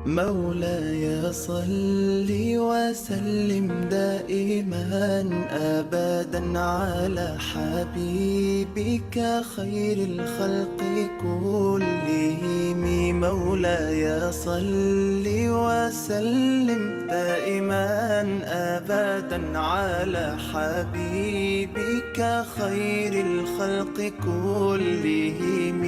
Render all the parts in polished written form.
مولاي صل وسلم دائما أبدا على حبيبك خير الخلق كلهم. مولاي صل وسلم دائما أبدا على حبيبك خير الخلق كلهم.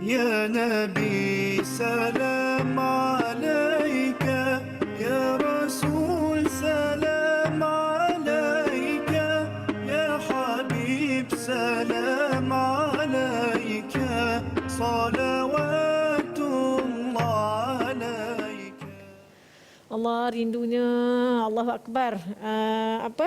يا نبي سلام عليك، يا رسول سلام عليك، يا حبيب سلام عليك، صلوات الله عليك. Allah rindunya, Allahu Akbar.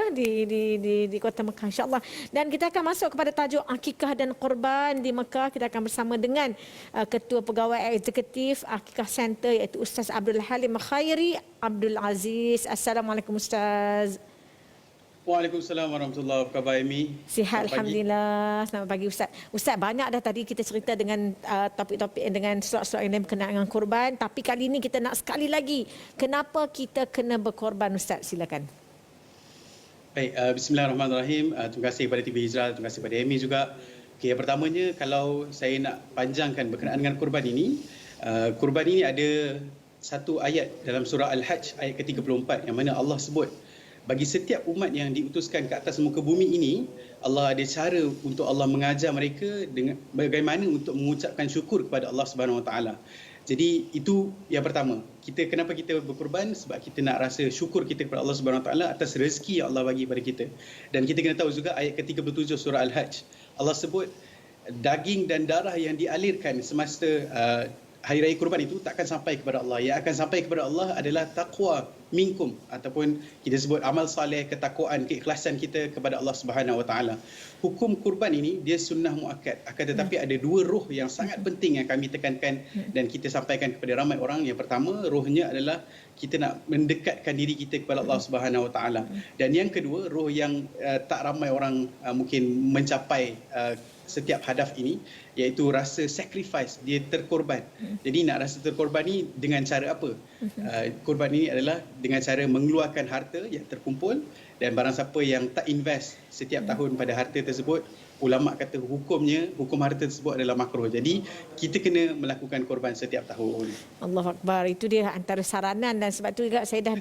Di Kota Mekah, insya-Allah. Dan kita akan masuk kepada tajuk akikah dan korban di Mekah. Kita akan bersama dengan Ketua Pegawai Eksekutif Akikah Center, iaitu Ustaz Abdul Halim Khairi Abdul Aziz. Assalamualaikum Ustaz. Waalaikumsalam warahmatullahi wabarakatuh. Sihat, Alhamdulillah. Selamat pagi Ustaz. Ustaz, banyak dah tadi kita cerita dengan topik-topik dengan slot-slot yang lain berkenaan dengan korban. Tapi kali ini kita nak sekali lagi, kenapa kita kena berkorban Ustaz? Silakan. Baik, bismillahirrahmanirrahim. Terima kasih kepada TV Hijrah, terima kasih kepada Amy juga. Okey, yang pertamanya, kalau saya nak panjangkan berkenaan dengan korban ini ada satu ayat dalam surah Al-Hajj ayat ke-34 yang mana Allah sebut bagi setiap umat yang diutuskan ke atas muka bumi ini, Allah ada cara untuk Allah mengajar mereka dengan bagaimana untuk mengucapkan syukur kepada Allah Subhanahu Wa Taala. Jadi itu yang pertama. Kenapa kita berkorban? Sebab kita nak rasa syukur kita kepada Allah Subhanahu Wa Taala atas rezeki yang Allah bagi kepada kita. Dan kita kena tahu juga ayat ke-37 surah Al-Hajj. Allah sebut daging dan darah yang dialirkan semasa hari raya kurban itu takkan sampai kepada Allah. Yang akan sampai kepada Allah adalah taqwa minkum, ataupun kita sebut amal soleh, ketakwaan, keikhlasan kita kepada Allah Subhanahu Wa Taala. Hukum kurban ini dia sunnah muakkad, akan tetapi ada dua roh yang sangat penting yang kami tekankan dan kita sampaikan kepada ramai orang. Yang pertama, rohnya adalah kita nak mendekatkan diri kita kepada Allah Subhanahu Wa Taala. Dan yang kedua, roh yang tak ramai orang mungkin mencapai setiap hadaf ini, iaitu rasa sacrifice, dia terkorban. Jadi nak rasa terkorban ni dengan cara apa? Korban ini adalah dengan cara mengeluarkan harta yang terkumpul, dan barang siapa yang tak invest setiap tahun pada harta tersebut, ulama kata hukum harta tersebut adalah makruh. Jadi kita kena melakukan korban setiap tahun. Allahu Akbar. Itu dia antara saranan, dan sebab tu juga saya dah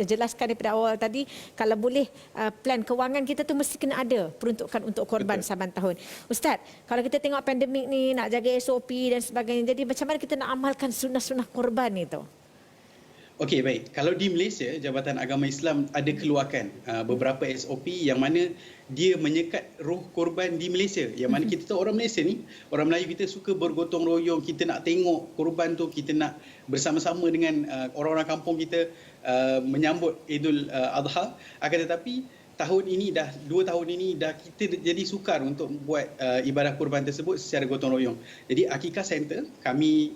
jelaskan daripada awal tadi, kalau boleh plan kewangan kita tu mesti kena ada peruntukan untuk korban saban tahun. Ustaz, kalau kita tengok pandemik ni, nak jaga SOP dan sebagainya, jadi macam mana kita nak amalkan sunnah-sunnah korban itu? Okey, baik. Kalau di Malaysia, Jabatan Agama Islam ada keluarkan beberapa SOP yang mana dia menyekat roh korban di Malaysia. Yang mana kita tahu orang Malaysia ni, orang Melayu kita suka bergotong royong, kita nak tengok korban tu, kita nak bersama-sama dengan orang-orang kampung kita menyambut Idul Adha. Akan tetapi tahun ini 2 tahun ini kita jadi sukar untuk buat ibadah kurban tersebut secara gotong royong. Jadi Akikah Center kami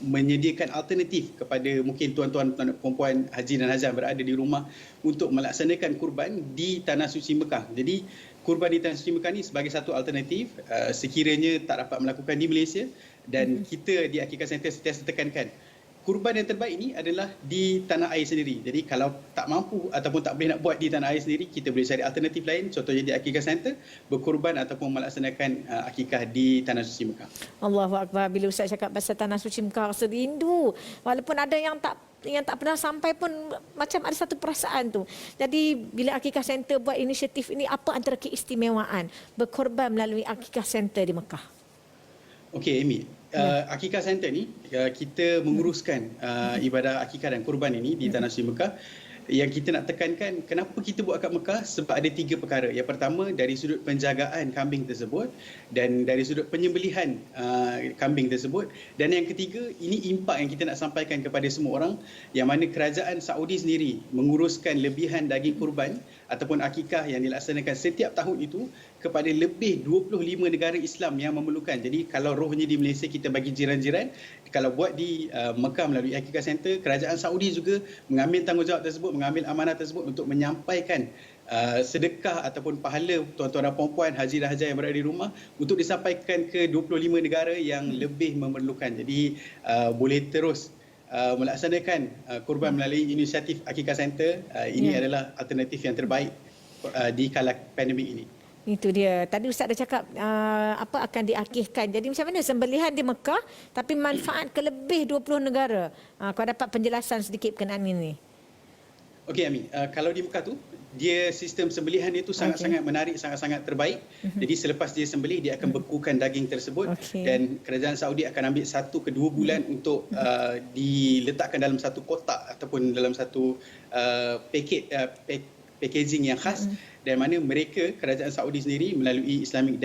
menyediakan alternatif kepada mungkin tuan-tuan perempuan haji dan hajah berada di rumah untuk melaksanakan kurban di Tanah Suci Mekah. Jadi kurban di Tanah Suci Mekah ni sebagai satu alternatif sekiranya tak dapat melakukan di Malaysia, dan kita di Akikah Center sentiasa tekankan kurban yang terbaik ini adalah di tanah air sendiri. Jadi kalau tak mampu ataupun tak boleh nak buat di tanah air sendiri, kita boleh cari alternatif lain. Contohnya di Akikah Center, berkurban ataupun melaksanakan akikah di Tanah Suci Mekah. Allahu Akbar. Bila Ustaz cakap pasal Tanah Suci Mekah, rasa rindu. Walaupun ada yang tak pernah sampai pun, macam ada satu perasaan tu. Jadi bila Akikah Center buat inisiatif ini, apa antara keistimewaan berkorban melalui Akikah Center di Mekah? Okey, Amy. Akikah Center ni kita menguruskan ibadah akikah dan kurban ini di Tanah Suci Mekah. Yang kita nak tekankan, kenapa kita buat kat Mekah? Sebab ada 3 perkara. Yang pertama, dari sudut penjagaan kambing tersebut, dan dari sudut penyembelihan kambing tersebut, dan yang ketiga, ini impak yang kita nak sampaikan kepada semua orang, yang mana kerajaan Saudi sendiri menguruskan lebihan daging kurban ataupun akikah yang dilaksanakan setiap tahun itu kepada lebih 25 negara Islam yang memerlukan. Jadi kalau rohnya di Malaysia kita bagi jiran-jiran, kalau buat di Mekah melalui Akikah Center, kerajaan Saudi juga mengambil tanggungjawab tersebut, mengambil amanah tersebut untuk menyampaikan sedekah ataupun pahala tuan-tuan dan puan-puan haji dan hajah yang berada di rumah untuk disampaikan ke 25 negara yang lebih memerlukan. Jadi boleh terus melaksanakan kurban melalui inisiatif Akikah Center. Ini adalah alternatif yang terbaik di kala pandemik ini. Itu dia. Tadi Ustaz dah cakap apa akan diakihkan. Jadi macam mana sembelihan di Mekah tapi manfaat ke lebih 20 negara. Kau dapat penjelasan sedikit berkenaan ini. Okey Ami, kalau di Mekah tu dia sistem sembelihan dia tu sangat-sangat menarik, sangat-sangat terbaik. Jadi selepas dia sembelih dia akan bekukan daging tersebut dan kerajaan Saudi akan ambil 1 ke 2 bulan untuk diletakkan dalam satu kotak ataupun dalam satu packaging yang khas, dan mana mereka, kerajaan Saudi sendiri melalui Islamic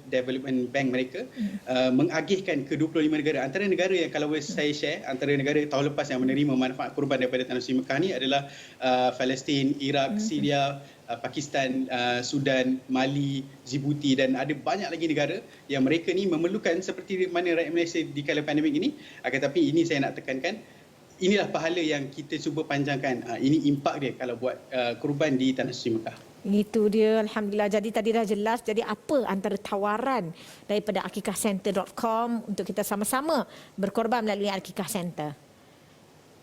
Development Bank mereka mengagihkan ke 25 negara. Antara negara yang kalau saya share, antara negara tahun lepas yang menerima manfaat kurban daripada Tanah Suci Mekah ni adalah Palestin, Iraq, Syria, Pakistan, Sudan, Mali, Djibouti, dan ada banyak lagi negara yang mereka ni memerlukan seperti mana rakyat Malaysia di kala pandemik ini. Akan tapi ini saya nak tekankan, inilah pahala yang kita cuba panjangkan. Ini impak dia kalau buat kurban di Tanah Suci Mekah. Itu dia, Alhamdulillah. Jadi tadi dah jelas. Jadi apa antara tawaran daripada akikahcenter.com untuk kita sama-sama berkorban melalui Akikah Center?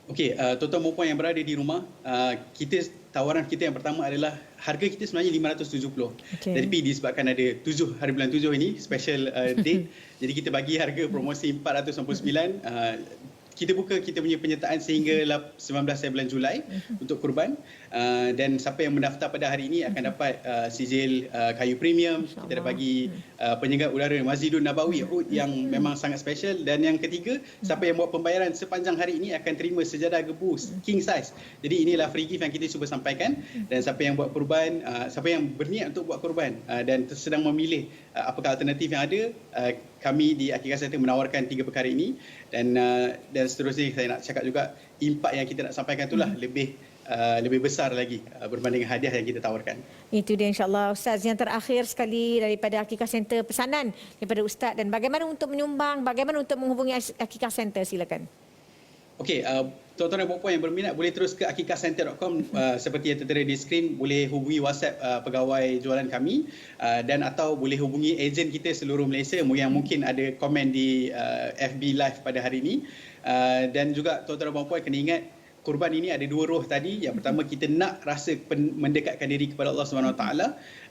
Okey, tuan-tuan dan puan yang berada di rumah, tawaran kita yang pertama adalah harga kita sebenarnya 570. Tapi disebabkan ada 7 hari bulan 7 ini special date, jadi kita bagi harga promosi 499. Kita buka kita punya penyertaan sehingga 19 bulan Julai untuk kurban, dan siapa yang mendaftar pada hari ini akan dapat sijil kayu premium. Kita dah bagi penyegat udara Masjidun Nabawi yang memang sangat special, dan yang ketiga, siapa yang buat pembayaran sepanjang hari ini akan terima sejadah gebu king size. Jadi inilah free gift yang kita cuba sampaikan, dan siapa yang buat kurban, siapa yang berniat untuk buat kurban dan sedang memilih apakah alternatif yang ada, kami di Akikah Center menawarkan 3 perkara ini, dan seterusnya saya nak cakap juga impak yang kita nak sampaikan itulah lebih besar lagi berbanding hadiah yang kita tawarkan. Itu dia, insya-Allah. Ustaz, yang terakhir sekali daripada Akikah Center, pesanan daripada Ustaz, dan bagaimana untuk menyumbang, bagaimana untuk menghubungi Akikah Center, silakan. Okey, tuan-tuan dan puan yang berminat boleh terus ke akikahcenter.com, seperti yang tertera di skrin. Boleh hubungi WhatsApp pegawai jualan kami, dan atau boleh hubungi ejen kita seluruh Malaysia yang mungkin ada komen di FB Live pada hari ini. Dan juga tuan-tuan dan puan kena ingat, kurban ini ada 2 roh tadi. Yang pertama, kita nak rasa mendekatkan diri kepada Allah SWT,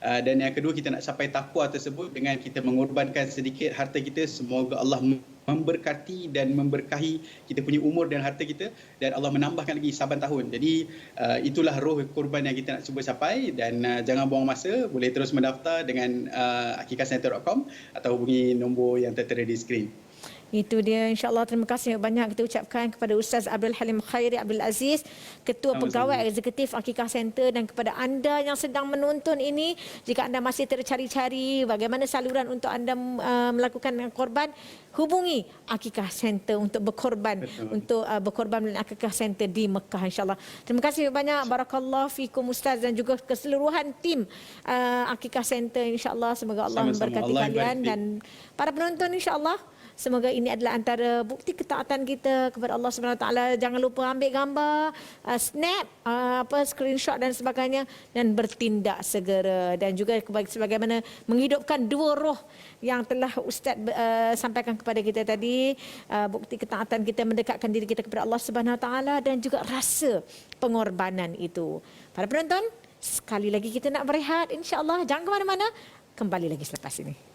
dan yang kedua, kita nak capai takwa tersebut dengan kita mengorbankan sedikit harta kita. Semoga Allah memberkati dan memberkahi kita punya umur dan harta kita, dan Allah menambahkan lagi saban tahun. Jadi itulah roh kurban yang kita nak cuba capai, dan jangan buang masa. Boleh terus mendaftar dengan akikahcenter.com atau hubungi nombor yang tertera di skrin. Itu dia, insya-Allah. Terima kasih banyak kita ucapkan kepada Ustaz Abdul Halim Khairi Abdul Aziz, Ketua Pegawai Eksekutif Akikah Center, dan kepada anda yang sedang menonton ini, jika anda masih tercari-cari bagaimana saluran untuk anda melakukan korban, hubungi Akikah Center untuk berkorban. Untuk berkorban melalui Akikah Center di Mekah, insya-Allah. Terima kasih banyak. Barakallahu fikum Ustaz, dan juga keseluruhan tim Akikah Center, insya-Allah. Semoga Allah memberkati kalian dan para penonton, insya-Allah. Semoga ini adalah antara bukti ketaatan kita kepada Allah Subhanahu Wa Taala. Jangan lupa ambil gambar, snap, screenshot dan sebagainya, dan bertindak segera. Dan juga sebagaimana menghidupkan 2 roh yang telah Ustaz sampaikan kepada kita tadi, bukti ketaatan kita mendekatkan diri kita kepada Allah Subhanahu Wa Taala, dan juga rasa pengorbanan itu. Para penonton, sekali lagi kita nak berehat, insya-Allah. Jangan ke mana-mana. Kembali lagi selepas ini.